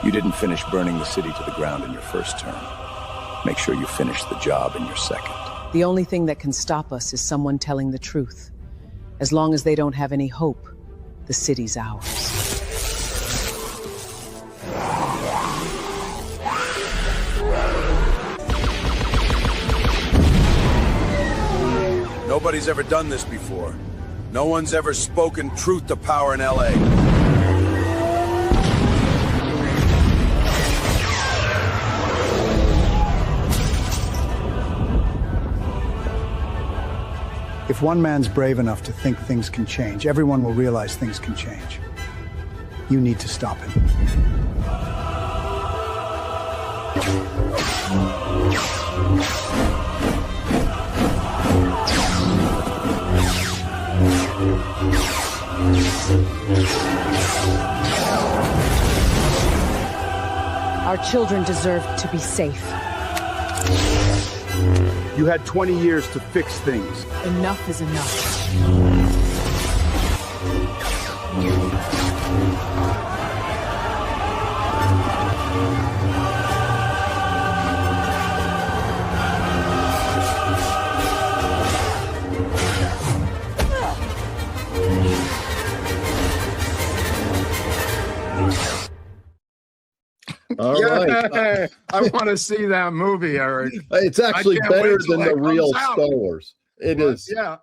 You didn't finish burning the city to the ground in your first term. Make sure you finish the job in your second. The only thing that can stop us is someone telling the truth. As long as they don't have any hope, the city's ours. Nobody's ever done this before. No one's ever spoken truth to power in LA. If one man's brave enough to think things can change, everyone will realize things can change. You need to stop him. Our children deserve to be safe. You had 20 years to fix things. Enough is enough. All right. I want to see that movie, Eric. It's actually better than the real Star Wars. It is. Yeah.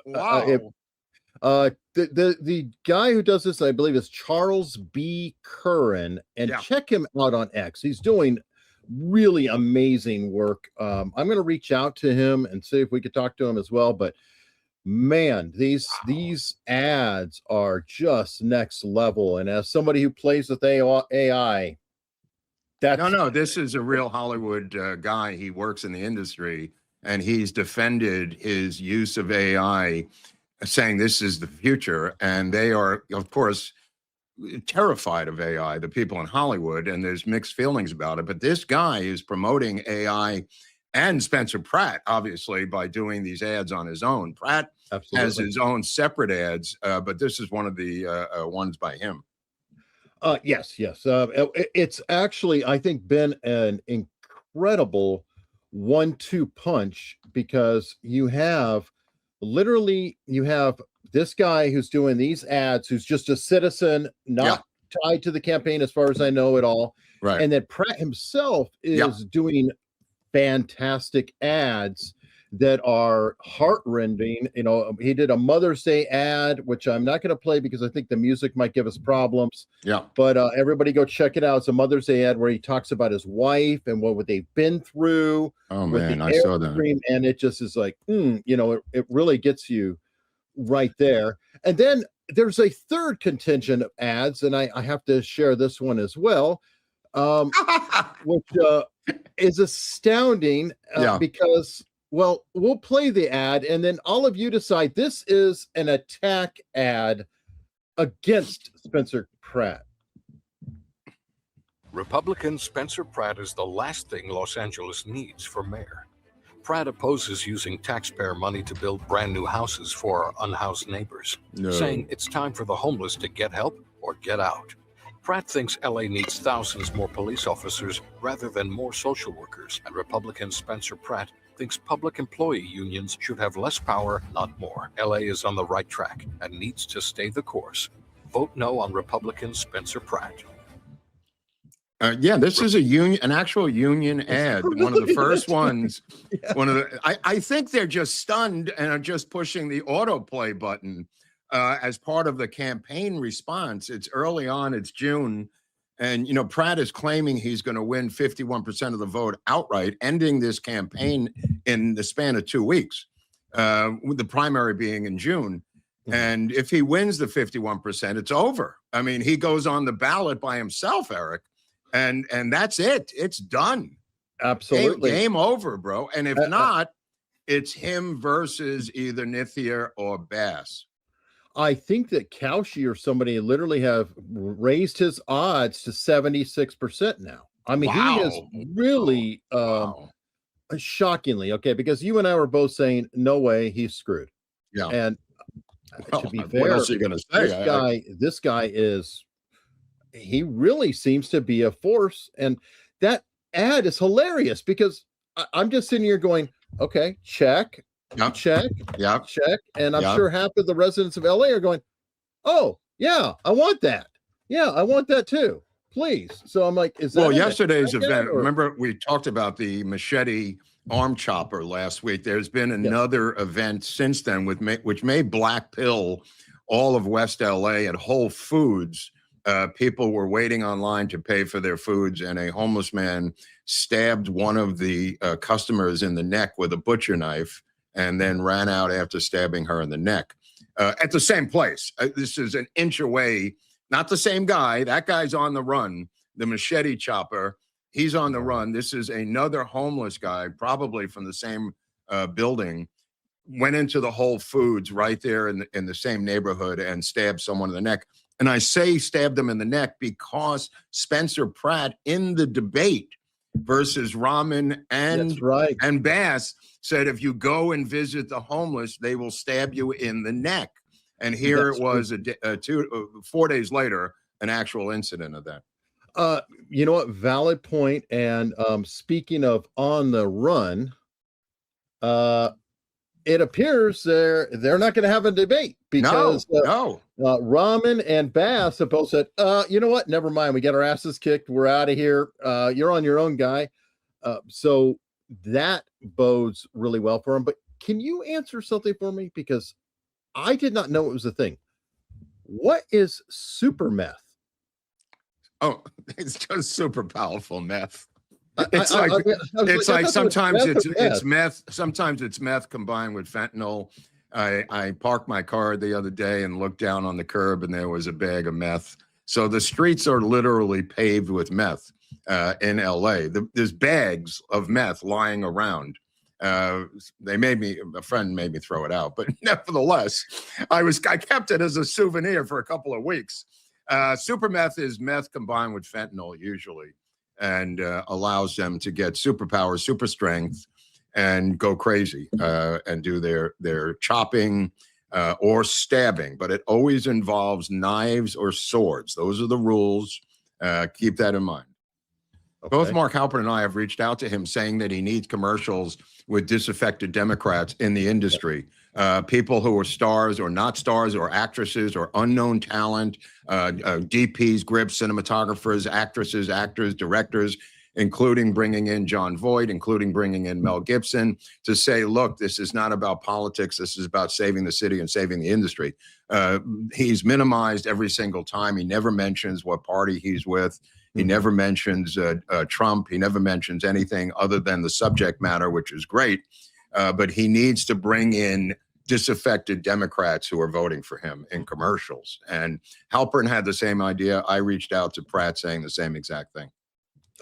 Wow. The guy who does this, I believe, is Charles B. Curran, and check him out on X. He's doing really amazing work. I'm going to reach out to him and see if we could talk to him as well. But man, these ads are just next level. And as somebody who plays with AI, this is a real Hollywood guy. He works in the industry, and he's defended his use of AI, saying this is the future. And they are, of course, terrified of AI, the people in Hollywood, and there's mixed feelings about it. But this guy is promoting AI, and Spencer Pratt, obviously, by doing these ads on his own. Pratt has his own separate ads, but this is one of the ones by him. Yes. It's actually, I think, been an incredible 1-2 punch, because you have this guy who's doing these ads, who's just a citizen, not tied to the campaign, as far as I know at all. Right. And then Pratt himself is doing fantastic ads that are heart-rending. You know, he did a Mother's Day ad, which I'm not going to play because I think the music might give us problems. Yeah. But everybody go check it out. It's a Mother's Day ad where he talks about his wife and what they've been through. Oh man, I saw that. And it just is like, it really gets you right there. And then there's a third contingent of ads, and I have to share this one as well, which is astounding because, well, we'll play the ad, and then all of you decide this is an attack ad against Spencer Pratt. Republican Spencer Pratt is the last thing Los Angeles needs for mayor. Pratt opposes using taxpayer money to build brand new houses for our unhoused neighbors, saying it's time for the homeless to get help or get out. Pratt thinks LA needs thousands more police officers rather than more social workers, and Republican Spencer Pratt thinks public employee unions should have less power, not more. LA is on the right track and needs to stay the course. Vote no on Republican Spencer Pratt. This is an actual union ad. One of the first ones. I think they're just stunned and are just pushing the autoplay button as part of the campaign response. It's early on, it's June. And, Pratt is claiming he's going to win 51% of the vote outright, ending this campaign in the span of 2 weeks, with the primary being in June. And if he wins the 51%, it's over. I mean, he goes on the ballot by himself, Eric, and that's it. It's done. Absolutely. Game over, bro. And if not, it's him versus either Nithya or Bass. I think that Cauchy or somebody literally have raised his odds to 76% now. I mean, he is really shockingly, because you and I were both saying, no way, he's screwed. Yeah. And to be fair, what else are you going to say? This guy is, he really seems to be a force. And that ad is hilarious because I'm just sitting here going, okay, check, check, check. And I'm sure half of the residents of LA are going, oh, yeah, I want that. Yeah, I want that too. Please. So I'm like, is that well, yesterday's event, remember we talked about the machete arm chopper last week. There's been another event since then which made black pill all of West LA at Whole Foods. People were waiting online to pay for their foods, and a homeless man stabbed one of the customers in the neck with a butcher knife and then ran out after stabbing her in the neck at the same place. This is an inch away. Not the same guy. That guy's on the run. The machete chopper, he's on the run. This is another homeless guy, probably from the same building, went into the Whole Foods right there in the same neighborhood and stabbed someone in the neck. And I say stabbed them in the neck because Spencer Pratt in the debate versus Rahman and Bass said, if you go and visit the homeless, they will stab you in the neck. And here it was 4 days later, an actual incident of that. You know what? Valid point. And speaking of on the run, it appears they're not going to have a debate because Rahman and Bass have both said, you know what? Never mind. We get our asses kicked. We're out of here. You're on your own, guy. So that bodes really well for him. But can you answer something for me? Because I did not know it was a thing. What is super meth? Oh, it's just super powerful meth. It's like sometimes it's meth, sometimes it's meth combined with fentanyl. I parked my car the other day and looked down on the curb and there was a bag of meth. So the streets are literally paved with meth in LA. There's bags of meth lying around. A friend made me throw it out, but nevertheless, I kept it as a souvenir for a couple of weeks. Super meth is meth combined with fentanyl usually, and allows them to get superpowers, super strength, and go crazy and do their chopping or stabbing. But it always involves knives or swords. Those are the rules. Keep that in mind. Okay. Both Mark Halpern and I have reached out to him saying that he needs commercials with disaffected Democrats in the industry. People who are stars or not stars or actresses or unknown talent, DPs, grips, cinematographers, actresses, actors, directors, including bringing in John Voight, including bringing in Mel Gibson, to say, look, this is not about politics. This is about saving the city and saving the industry. He's minimized every single time. He never mentions what party he's with. He never mentions Trump. He never mentions anything other than the subject matter, which is great. But he needs to bring in disaffected Democrats who are voting for him in commercials. And Halpern had the same idea. I reached out to Pratt saying the same exact thing.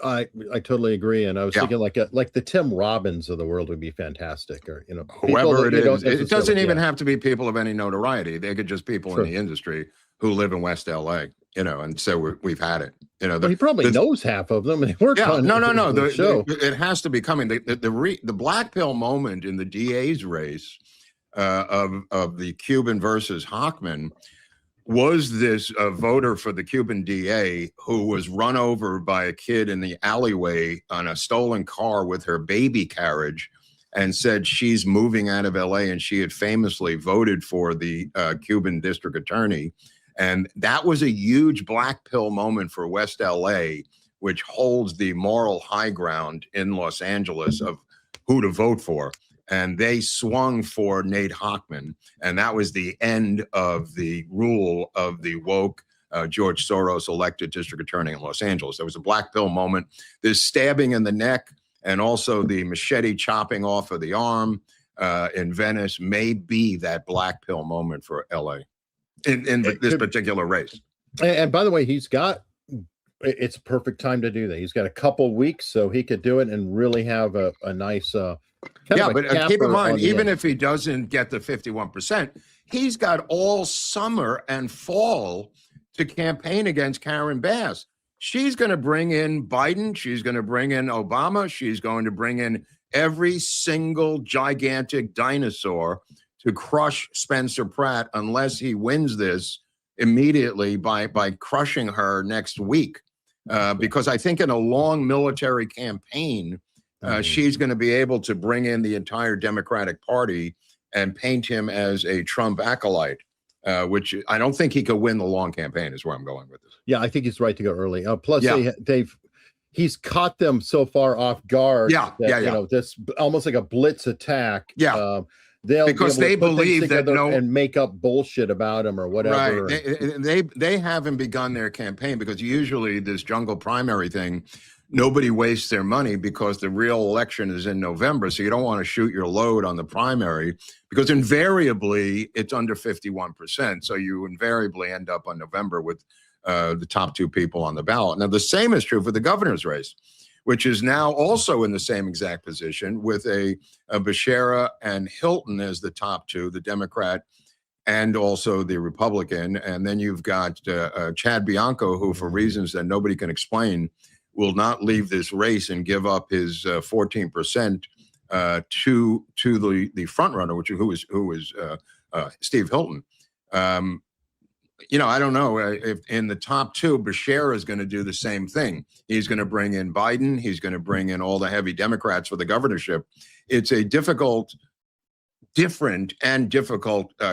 I totally agree. And I was thinking like the Tim Robbins of the world would be fantastic, or, whoever it is. It doesn't even have to be people of any notoriety. They could just people in the industry who live in West LA, and so we've had it. But he probably knows half of them. And they work on the show. It has to be coming. The black pill moment in the DA's race of the Cuban versus Hochman was this voter for the Cuban DA who was run over by a kid in the alleyway on a stolen car with her baby carriage, and said she's moving out of LA, and she had famously voted for the Cuban district attorney. And that was a huge black pill moment for West LA, which holds the moral high ground in Los Angeles of who to vote for. And they swung for Nate Hochman. And that was the end of the rule of the woke George Soros elected district attorney in Los Angeles. There was a black pill moment. There's stabbing in the neck and also the machete chopping off of the arm in Venice may be that black pill moment for LA. In this particular race. And by the way, it's a perfect time to do that. He's got a couple weeks, so he could do it and really have a nice but keep in mind, even if he doesn't get the 51%, he's got all summer and fall to campaign against Karen Bass. She's going to bring in Biden. She's going to bring in Obama. She's going to bring in every single gigantic dinosaur to crush Spencer Pratt unless he wins this immediately by crushing her next week, because I think in a long military campaign, she's going to be able to bring in the entire Democratic Party and paint him as a Trump acolyte, which I don't think he could win the long campaign is where I'm going with this. Yeah, I think he's right to go early. Plus, he's caught them so far off guard. You know, this almost like a blitz attack. Because they believe that and make up bullshit about him or whatever. Right. They haven't begun their campaign because usually this jungle primary thing, nobody wastes their money because the real election is in November. So you don't want to shoot your load on the primary because invariably it's under 51%. So you invariably end up on November with the top two people on the ballot. Now, the same is true for the governor's race, which is now also in the same exact position with a Becerra and Hilton as the top two, the Democrat and also the Republican. And then you've got Chad Bianco, who for reasons that nobody can explain, will not leave this race and give up his 14% to the front runner, who is Steve Hilton. You know, I don't know if in the top two, Becerra is going to do the same thing. He's going to bring in Biden. He's going to bring in all the heavy Democrats for the governorship. It's a different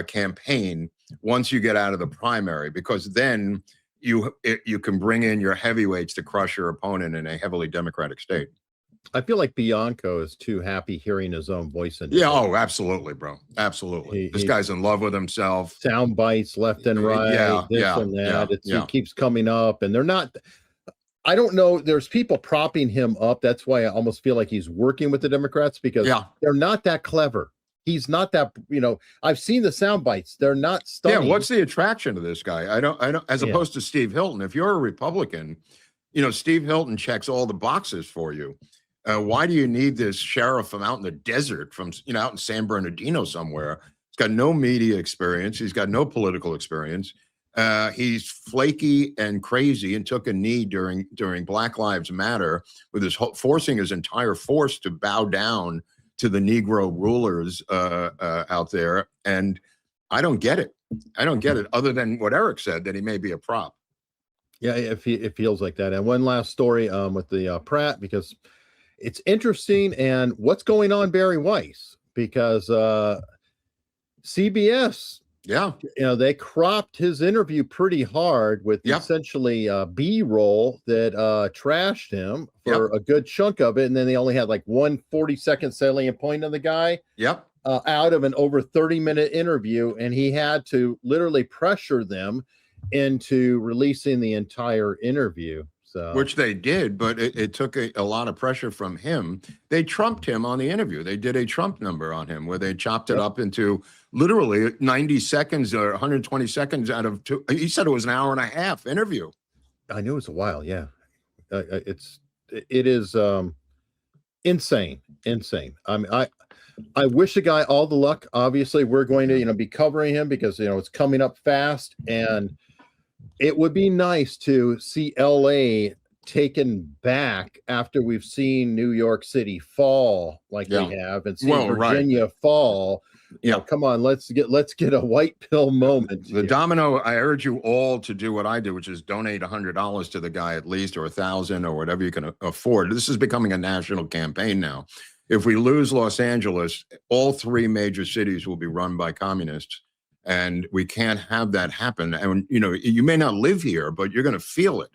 campaign once you get out of the primary, because then you can bring in your heavyweights to crush your opponent in a heavily Democratic state. I feel like Bianco is too happy hearing his own voice. Oh, absolutely, bro. Absolutely. This guy's in love with himself. Sound bites left and right. And that. It keeps coming up, and they're not. I don't know. There's people propping him up. That's why I almost feel like he's working with the Democrats because they're not that clever. He's not that, I've seen the sound bites. They're not stunning. Yeah. What's the attraction to this guy? I don't, as opposed to Steve Hilton. If you're a Republican, Steve Hilton checks all the boxes for you. Why do you need this sheriff from out in the desert, from out in San Bernardino somewhere? He's got no media experience. He's got no political experience. He's flaky and crazy, and took a knee during Black Lives Matter with forcing his entire force to bow down to the Negro rulers out there. And I don't get it. Other than what Eric said, that he may be a prop. Yeah, it feels like that. And one last story with the Pratt, because it's interesting. And what's going on, Barry Weiss? Because CBS, they cropped his interview pretty hard with essentially B-roll that trashed him for a good chunk of it. And then they only had like 1 40-second salient point on the guy out of an over 30-minute interview. And he had to literally pressure them into releasing the entire interview. Which they did, but it took a lot of pressure from him. They trumped him on the interview. They did a Trump number on him where they chopped it up into literally 90 seconds or 120 seconds out of two. He said it was an hour and a half interview. I knew it was a while. Yeah. It is insane. I mean, I wish the guy all the luck. Obviously, we're going to, be covering him because, it's coming up fast, and it would be nice to see LA taken back after we've seen New York City fall like they have, and see Virginia fall. Come on, let's get a white pill moment. The domino. I urge you all to do what I do, which is donate $100 to the guy at least, or $1,000, or whatever you can afford. This is becoming a national campaign now. If we lose Los Angeles, all 3 major cities will be run by communists. And we can't have that happen. And, you may not live here, but you're going to feel it.